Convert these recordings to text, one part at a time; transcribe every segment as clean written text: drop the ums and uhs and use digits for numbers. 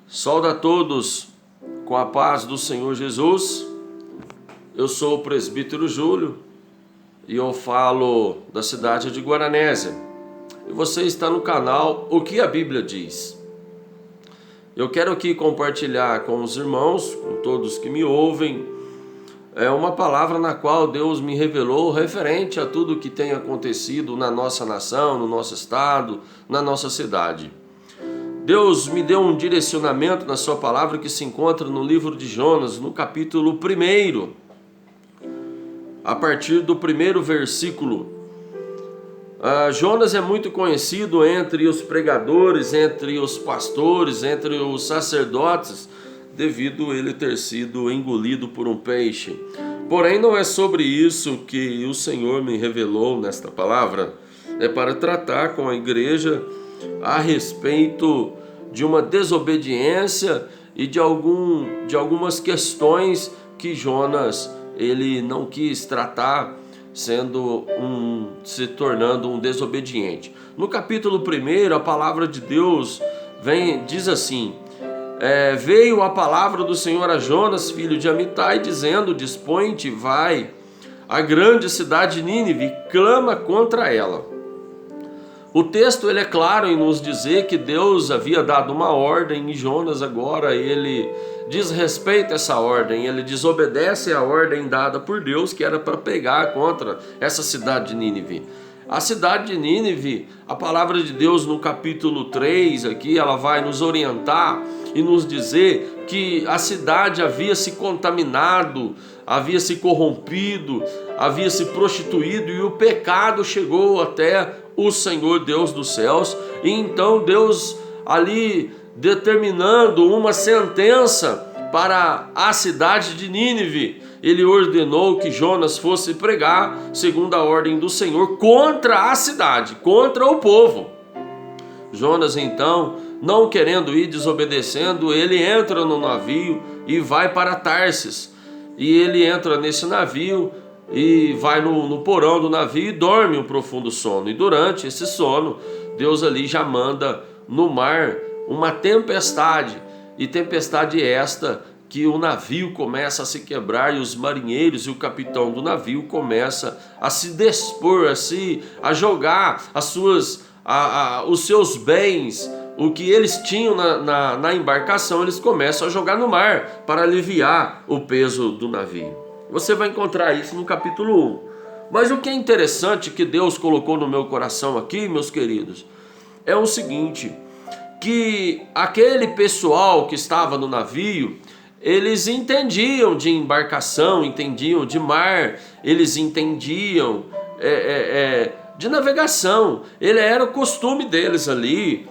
Saúde a todos com a paz do Senhor Jesus. Eu sou o presbítero Júlio e eu falo da cidade de Guaranésia. E você está no canal O que a Bíblia diz. Eu quero aqui compartilhar com os irmãos, com todos que me ouvem, uma palavra na qual Deus me revelou referente a tudo que tem acontecido na nossa nação, no nosso estado, na nossa cidade. Deus me deu um direcionamento na sua palavra que se encontra no livro de Jonas, no capítulo 1, a partir do primeiro versículo. Jonas é muito conhecido entre os pregadores, entre os pastores, entre os sacerdotes, devido a ele ter sido engolido por um peixe. Porém, não é sobre isso que o Senhor me revelou nesta palavra. É para tratar com a igreja a respeito de uma desobediência e de algumas questões que Jonas ele não quis tratar, se tornando um desobediente. No capítulo 1, a palavra de Deus diz assim: veio a palavra do Senhor a Jonas, filho de Amitai, dizendo: dispõe-te, vai à grande cidade de Nínive, clama contra ela. O texto ele é claro em nos dizer que Deus havia dado uma ordem e Jonas agora ele desrespeita essa ordem, ele desobedece a ordem dada por Deus, que era para pegar contra essa cidade de Nínive. A cidade de Nínive, a palavra de Deus no capítulo 3 aqui, ela vai nos orientar e nos dizer que a cidade havia se contaminado, havia se corrompido, havia se prostituído e o pecado chegou até o Senhor Deus dos céus. E então Deus ali determinando uma sentença para a cidade de Nínive, ele ordenou que Jonas fosse pregar segundo a ordem do Senhor contra a cidade, contra o povo. Jonas então, não querendo ir, desobedecendo, ele entra no navio e vai para Tarsis. E ele entra nesse navio e vai no porão do navio e dorme um profundo sono. E durante esse sono, Deus ali já manda no mar uma tempestade. E tempestade esta que o navio começa a se quebrar e os marinheiros e o capitão do navio começa a se dispor, a jogar os seus bens, o que eles tinham na embarcação, eles começam a jogar no mar para aliviar o peso do navio. Você vai encontrar isso no capítulo 1. Mas o que é interessante que Deus colocou no meu coração aqui, meus queridos, é o seguinte: que aquele pessoal que estava no navio, eles entendiam de embarcação, entendiam de mar, eles entendiam de navegação. Ele era o costume deles ali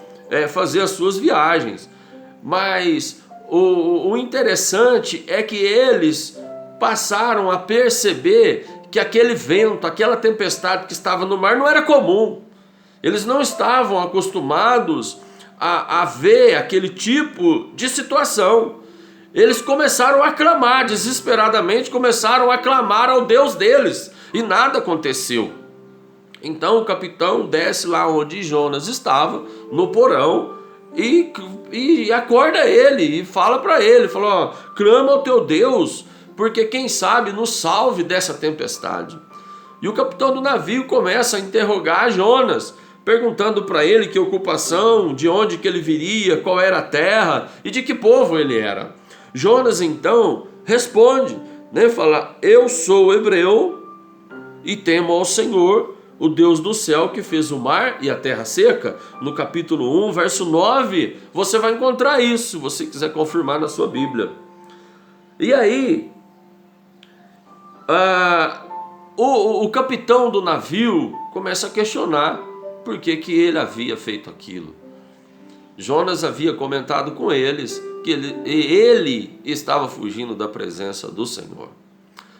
fazer as suas viagens. Mas o interessante é que eles passaram a perceber que aquele vento, aquela tempestade que estava no mar não era comum. Eles não estavam acostumados a ver aquele tipo de situação. Eles começaram a clamar desesperadamente, começaram a clamar ao Deus deles e nada aconteceu. Então o capitão desce lá onde Jonas estava, no porão, e acorda ele e fala para ele, clama ao teu Deus, porque quem sabe nos salve dessa tempestade. E o capitão do navio começa a interrogar Jonas, perguntando para ele que ocupação, de onde que ele viria, qual era a terra e de que povo ele era. Jonas então responde, fala: eu sou hebreu e temo ao Senhor, o Deus do céu, que fez o mar e a terra seca. No capítulo 1, verso 9, você vai encontrar isso, se você quiser confirmar na sua Bíblia. E aí, o capitão do navio começa a questionar por que ele havia feito aquilo. Jonas havia comentado com eles que ele estava fugindo da presença do Senhor.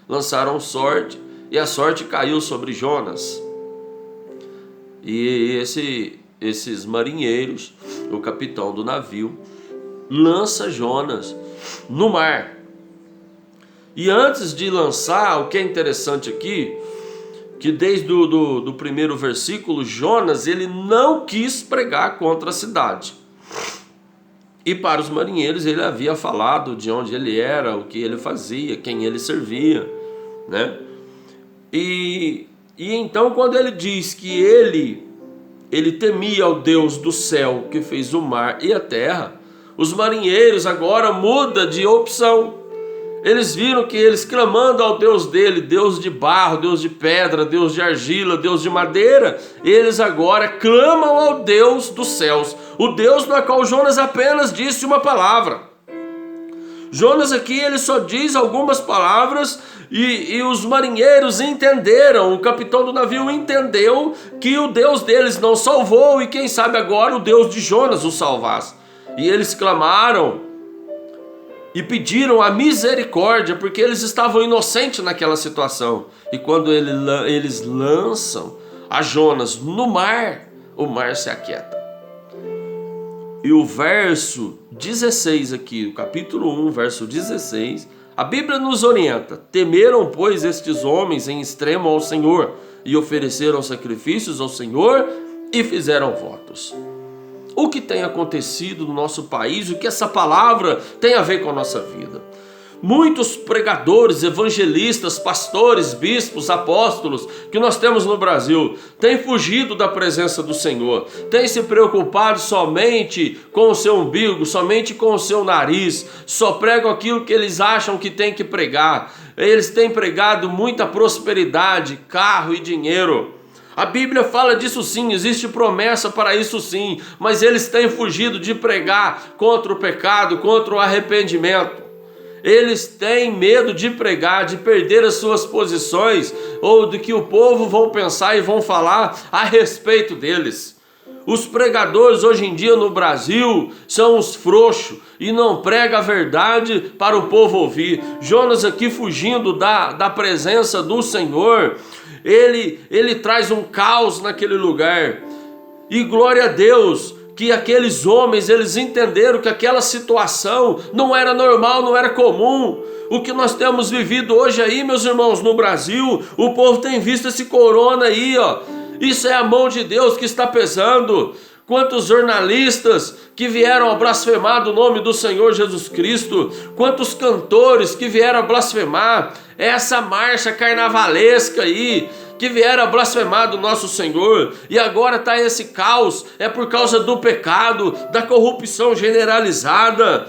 Lançaram sorte e a sorte caiu sobre Jonas. E esses marinheiros, o capitão do navio, lança Jonas no mar. E antes de lançar, o que é interessante aqui, que desde do primeiro versículo, Jonas ele não quis pregar contra a cidade. E para os marinheiros ele havia falado de onde ele era, o que ele fazia, quem ele servia, né? E então quando ele diz que ele temia ao Deus do céu que fez o mar e a terra, os marinheiros agora mudam de opção. Eles viram que eles clamando ao Deus dele, Deus de barro, Deus de pedra, Deus de argila, Deus de madeira, eles agora clamam ao Deus dos céus, o Deus no qual Jonas apenas disse uma palavra. Jonas aqui ele só diz algumas palavras e os marinheiros entenderam, o capitão do navio entendeu que o Deus deles não salvou e quem sabe agora o Deus de Jonas o salvasse. E eles clamaram e pediram a misericórdia, porque eles estavam inocentes naquela situação. E quando eles lançam a Jonas no mar, o mar se aquieta. E o verso 16 aqui, o capítulo 1, verso 16, a Bíblia nos orienta: temeram, pois, estes homens em extremo ao Senhor, e ofereceram sacrifícios ao Senhor e fizeram votos. O que tem acontecido no nosso país, o que essa palavra tem a ver com a nossa vida? Muitos pregadores, evangelistas, pastores, bispos, apóstolos que nós temos no Brasil têm fugido da presença do Senhor, têm se preocupado somente com o seu umbigo, somente com o seu nariz, só pregam aquilo que eles acham que tem que pregar. Eles têm pregado muita prosperidade, carro e dinheiro. A Bíblia fala disso sim, existe promessa para isso sim, mas eles têm fugido de pregar contra o pecado, contra o arrependimento. Eles têm medo de pregar, de perder as suas posições, ou do que o povo vão pensar e vão falar a respeito deles. Os pregadores hoje em dia no Brasil são os frouxos e não pregam a verdade para o povo ouvir. Jonas aqui fugindo da presença do Senhor, ele traz um caos naquele lugar. E glória a Deus que aqueles homens, eles entenderam que aquela situação não era normal, não era comum. O que nós temos vivido hoje aí, meus irmãos, no Brasil, o povo tem visto esse corona aí, ó. Isso é a mão de Deus que está pesando. Quantos jornalistas que vieram a blasfemar do nome do Senhor Jesus Cristo, quantos cantores que vieram a blasfemar essa marcha carnavalesca aí, que vieram a blasfemar do nosso Senhor, e agora está esse caos. É por causa do pecado, da corrupção generalizada,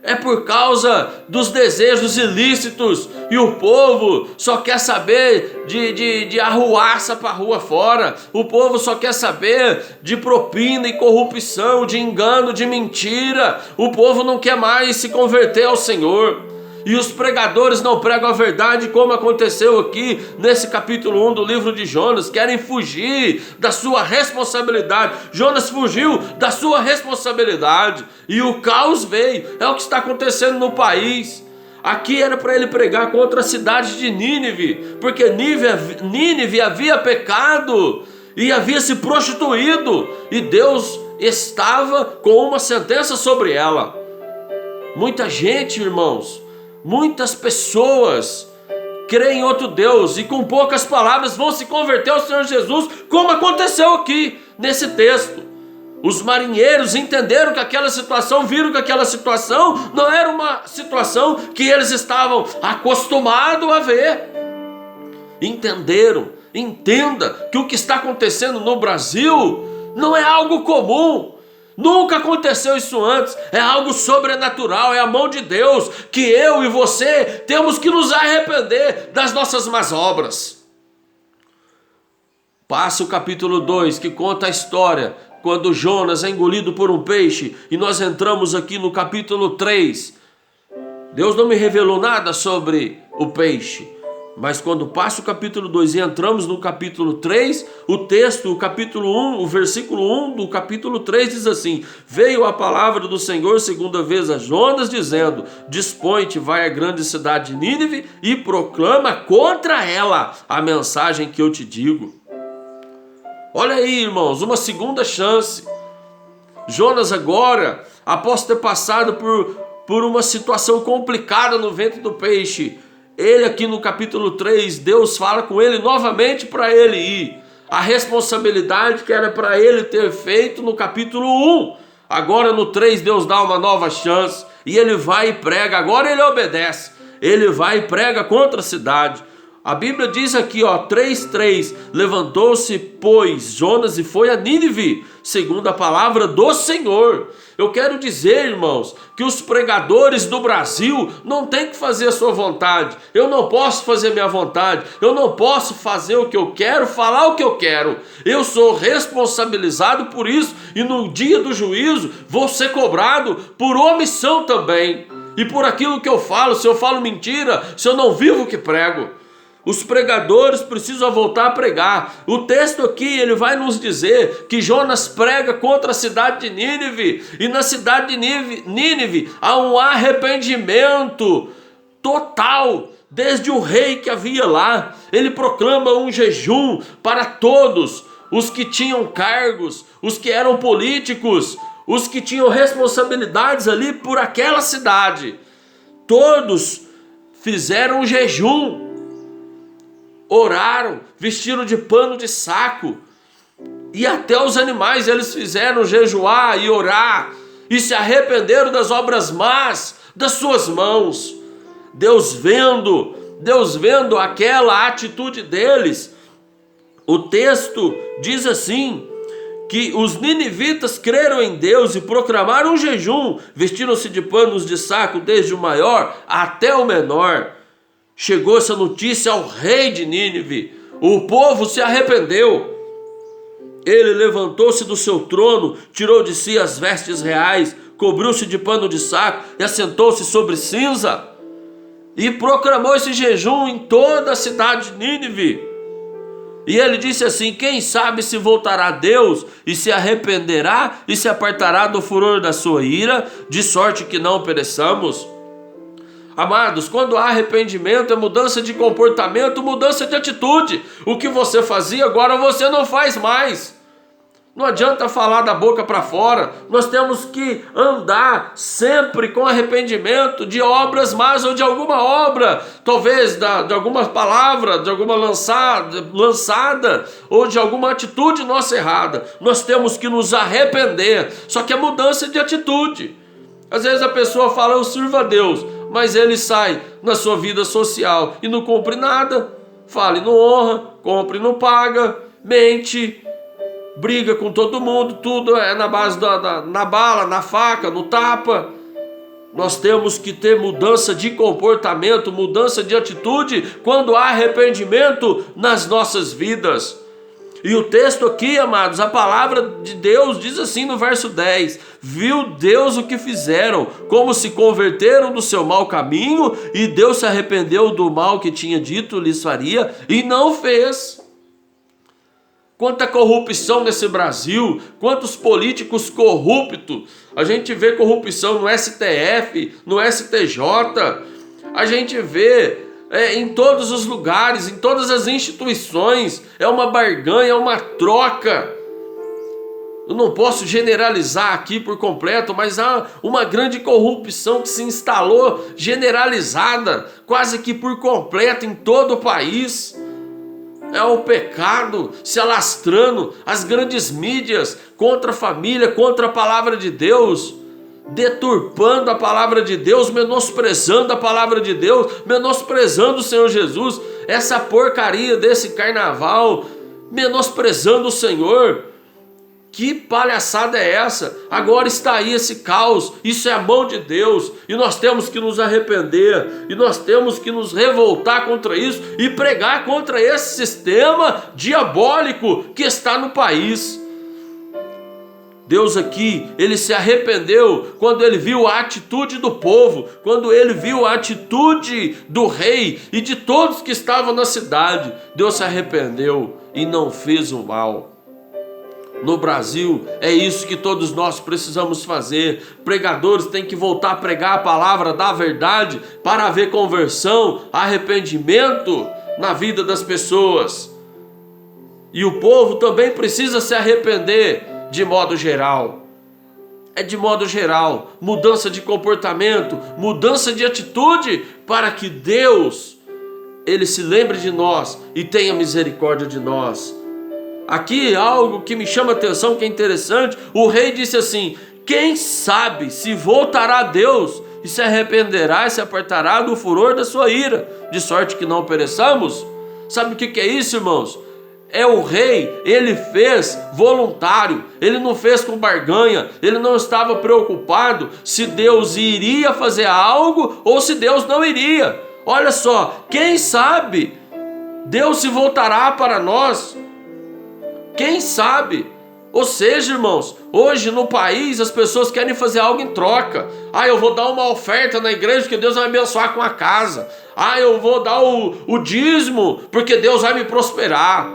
é por causa dos desejos ilícitos, e o povo só quer saber de arruaça para a rua fora. O povo só quer saber de propina e corrupção, de engano, de mentira. O povo não quer mais se converter ao Senhor. E os pregadores não pregam a verdade, como aconteceu aqui nesse capítulo 1 do livro de Jonas. Querem fugir da sua responsabilidade. Jonas fugiu da sua responsabilidade e o caos veio. É o que está acontecendo no país. Aqui era para ele pregar contra a cidade de Nínive, porque Nínive havia pecado e havia se prostituído, e Deus estava com uma sentença sobre ela. Muita gente, irmãos, muitas pessoas creem em outro Deus e com poucas palavras vão se converter ao Senhor Jesus, como aconteceu aqui nesse texto. Os marinheiros entenderam que aquela situação, viram que aquela situação não era uma situação que eles estavam acostumados a ver. Entenderam, entenda que o que está acontecendo no Brasil não é algo comum. Nunca aconteceu isso antes, é algo sobrenatural, é a mão de Deus, que eu e você temos que nos arrepender das nossas más obras. Passa o capítulo 2, que conta a história, quando Jonas é engolido por um peixe, e nós entramos aqui no capítulo 3. Deus não me revelou nada sobre o peixe, mas quando passa o capítulo 2 e entramos no capítulo 3, o texto, o capítulo 1, o versículo 1 do capítulo 3 diz assim: veio a palavra do Senhor segunda vez a Jonas, dizendo: dispõe-te, vai à grande cidade de Nínive e proclama contra ela a mensagem que eu te digo. Olha aí, irmãos, uma segunda chance. Jonas agora, após ter passado por uma situação complicada no ventre do peixe, ele aqui no capítulo 3, Deus fala com ele novamente para ele ir. A responsabilidade que era para ele ter feito no capítulo 1. Agora no 3 Deus dá uma nova chance e ele vai e prega. Agora ele obedece. Ele vai e prega contra a cidade. A Bíblia diz aqui, 3:3, levantou-se, pois, Jonas e foi a Nínive, segundo a palavra do Senhor. Eu quero dizer, irmãos, que os pregadores do Brasil não têm que fazer a sua vontade. Eu não posso fazer minha vontade. Eu não posso fazer o que eu quero, falar o que eu quero. Eu sou responsabilizado por isso e no dia do juízo vou ser cobrado por omissão também. E por aquilo que eu falo, se eu falo mentira, se eu não vivo o que prego. Os pregadores precisam voltar a pregar. O texto aqui, ele vai nos dizer que Jonas prega contra a cidade de Nínive. E na cidade de Nínive há um arrependimento total. Desde o rei que havia lá, ele proclama um jejum para todos os que tinham cargos, os que eram políticos, os que tinham responsabilidades ali por aquela cidade. Todos fizeram um jejum. Oraram, vestiram de pano de saco, e até os animais eles fizeram jejuar e orar, e se arrependeram das obras más das suas mãos. Deus vendo aquela atitude deles, o texto diz assim, que os ninivitas creram em Deus e proclamaram um jejum, vestiram-se de panos de saco desde o maior até o menor. Chegou essa notícia ao rei de Nínive. O povo se arrependeu. Ele levantou-se do seu trono, tirou de si as vestes reais, cobriu-se de pano de saco e assentou-se sobre cinza. E proclamou esse jejum em toda a cidade de Nínive. E ele disse assim: quem sabe se voltará a Deus e se arrependerá e se apartará do furor da sua ira, de sorte que não pereçamos. Amados, quando há arrependimento, é mudança de comportamento, mudança de atitude. O que você fazia, agora você não faz mais. Não adianta falar da boca para fora. Nós temos que andar sempre com arrependimento de obras más ou de alguma obra, talvez de alguma palavra, de alguma lançada ou de alguma atitude nossa errada. Nós temos que nos arrepender. Só que é mudança de atitude. Às vezes a pessoa fala: eu sirvo a Deus, mas ele sai na sua vida social e não cumpre nada. Fala e não honra, compra e não paga, mente, briga com todo mundo, tudo é na base na bala, na faca, no tapa. Nós temos que ter mudança de comportamento, mudança de atitude quando há arrependimento nas nossas vidas. E o texto aqui, amados, a palavra de Deus diz assim no verso 10: viu Deus o que fizeram, como se converteram do seu mau caminho, e Deus se arrependeu do mal que tinha dito lhes faria, e não fez. Quanta corrupção nesse Brasil, quantos políticos corruptos. A gente vê corrupção no STF, no STJ, a gente vê em todos os lugares, em todas as instituições. É uma barganha, é uma troca. Eu não posso generalizar aqui por completo, mas há uma grande corrupção que se instalou, generalizada, quase que por completo em todo o país. É o pecado se alastrando, as grandes mídias contra a família, contra a palavra de Deus, deturpando a palavra de Deus, menosprezando a palavra de Deus, menosprezando o Senhor Jesus. Essa porcaria desse carnaval, menosprezando o Senhor. Que palhaçada é essa? Agora está aí esse caos. Isso é a mão de Deus. E nós temos que nos arrepender. E nós temos que nos revoltar contra isso. E pregar contra esse sistema diabólico que está no país. Deus aqui, ele se arrependeu quando ele viu a atitude do povo. Quando ele viu a atitude do rei e de todos que estavam na cidade. Deus se arrependeu e não fez o mal. No Brasil, é isso que todos nós precisamos fazer. Pregadores têm que voltar a pregar a palavra da verdade para haver conversão, arrependimento na vida das pessoas. E o povo também precisa se arrepender de modo geral. É de modo geral, mudança de comportamento, mudança de atitude, para que Deus, ele se lembre de nós e tenha misericórdia de nós. Aqui algo que me chama a atenção, que é interessante. O rei disse assim: quem sabe se voltará a Deus e se arrependerá e se apartará do furor da sua ira, de sorte que não pereçamos? Sabe o que é isso, irmãos? É o rei, ele fez voluntário, ele não fez com barganha, ele não estava preocupado se Deus iria fazer algo ou se Deus não iria. Olha só, quem sabe Deus se voltará para nós? Quem sabe? Ou seja, irmãos, hoje no país as pessoas querem fazer algo em troca. Eu vou dar uma oferta na igreja porque Deus vai me abençoar com a casa. Eu vou dar o dízimo porque Deus vai me prosperar.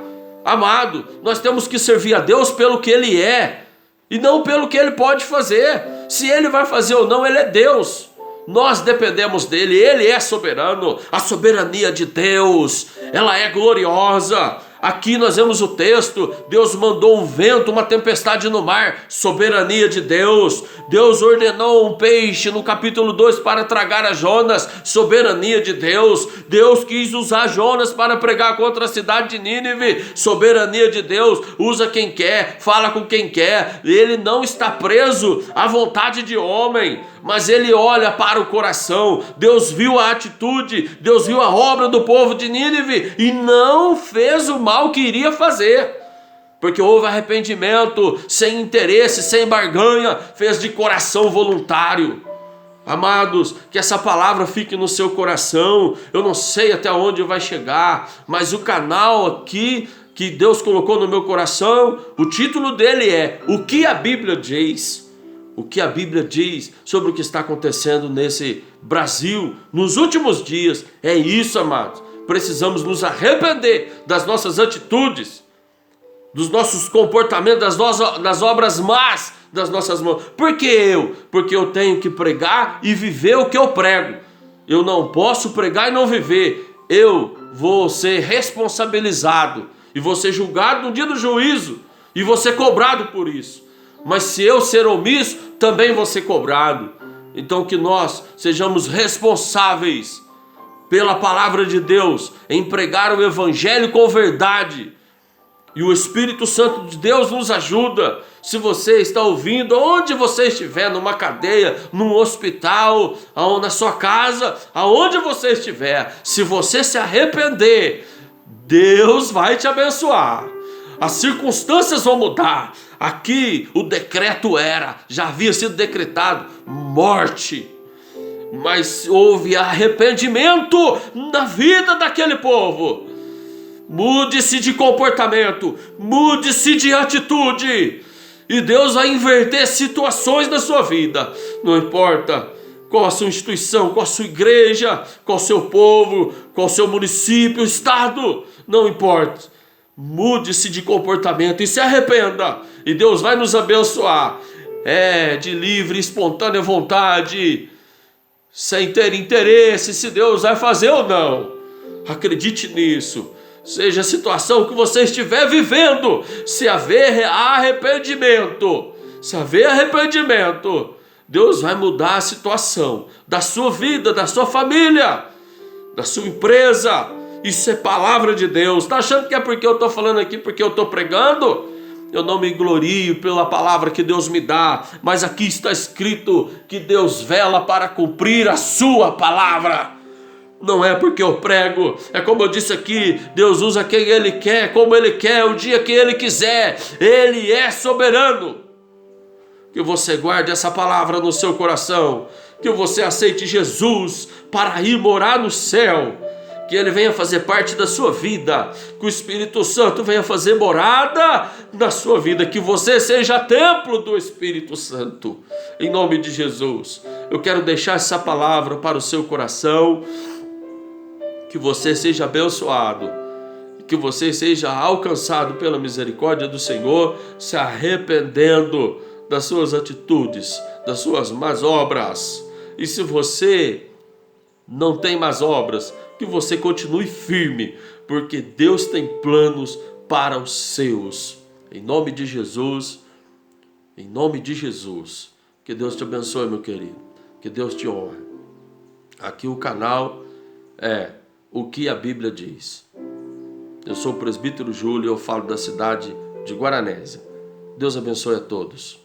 Amado, nós temos que servir a Deus pelo que Ele é e não pelo que Ele pode fazer. Se Ele vai fazer ou não, Ele é Deus. Nós dependemos dEle, Ele é soberano. A soberania de Deus, ela é gloriosa. Aqui nós vemos o texto, Deus mandou um vento, uma tempestade no mar, soberania de Deus. Deus ordenou um peixe no capítulo 2 para tragar a Jonas, soberania de Deus. Deus quis usar Jonas para pregar contra a cidade de Nínive, soberania de Deus. Usa quem quer, fala com quem quer. Ele não está preso à vontade de homem, mas ele olha para o coração. Deus viu a atitude, Deus viu a obra do povo de Nínive e não fez o mal que iria fazer, porque houve arrependimento, sem interesse, sem barganha, fez de coração voluntário. Amados, que essa palavra fique no seu coração. Eu não sei até onde vai chegar, mas o canal aqui que Deus colocou no meu coração, o título dele é O que a Bíblia diz. O que a Bíblia diz sobre o que está acontecendo nesse Brasil nos últimos dias. É isso, amados. Precisamos nos arrepender das nossas atitudes, dos nossos comportamentos, das obras más das nossas mãos. Por que eu? Porque eu tenho que pregar e viver o que eu prego. Eu não posso pregar e não viver. Eu vou ser responsabilizado e vou ser julgado no dia do juízo e vou ser cobrado por isso. Mas se eu ser omisso, também vou ser cobrado. Então que nós sejamos responsáveis pela palavra de Deus, em pregar o evangelho com verdade. E o Espírito Santo de Deus nos ajuda. Se você está ouvindo, onde você estiver, numa cadeia, num hospital, na sua casa, aonde você estiver, se você se arrepender, Deus vai te abençoar. As circunstâncias vão mudar. Aqui o decreto já havia sido decretado, morte. Mas houve arrependimento na vida daquele povo. Mude-se de comportamento, mude-se de atitude, e Deus vai inverter situações na sua vida. Não importa qual a sua instituição, qual a sua igreja, qual o seu povo, qual o seu município, estado, não importa. Mude-se de comportamento e se arrependa, e Deus vai nos abençoar. De livre e espontânea vontade, sem ter interesse se Deus vai fazer ou não. Acredite nisso. Seja a situação que você estiver vivendo, se haver arrependimento, Deus vai mudar a situação da sua vida, da sua família, da sua empresa. Isso é palavra de Deus. Está achando que é porque eu estou falando aqui, porque eu estou pregando? Eu não me glorio pela palavra que Deus me dá, mas aqui está escrito que Deus vela para cumprir a sua palavra. Não é porque eu prego, é como eu disse aqui, Deus usa quem Ele quer, como Ele quer, o dia que Ele quiser. Ele é soberano. Que você guarde essa palavra no seu coração, que você aceite Jesus para ir morar no céu, que Ele venha fazer parte da sua vida, que o Espírito Santo venha fazer morada na sua vida, que você seja templo do Espírito Santo, em nome de Jesus. Eu quero deixar essa palavra para o seu coração, que você seja abençoado, que você seja alcançado pela misericórdia do Senhor, se arrependendo das suas atitudes, das suas más obras. E se você não tem más obras, que você continue firme, porque Deus tem planos para os seus. Em nome de Jesus, que Deus te abençoe, meu querido, que Deus te honre. Aqui o canal é O que a Bíblia diz. Eu sou o presbítero Júlio e eu falo da cidade de Guaranésia. Deus abençoe a todos.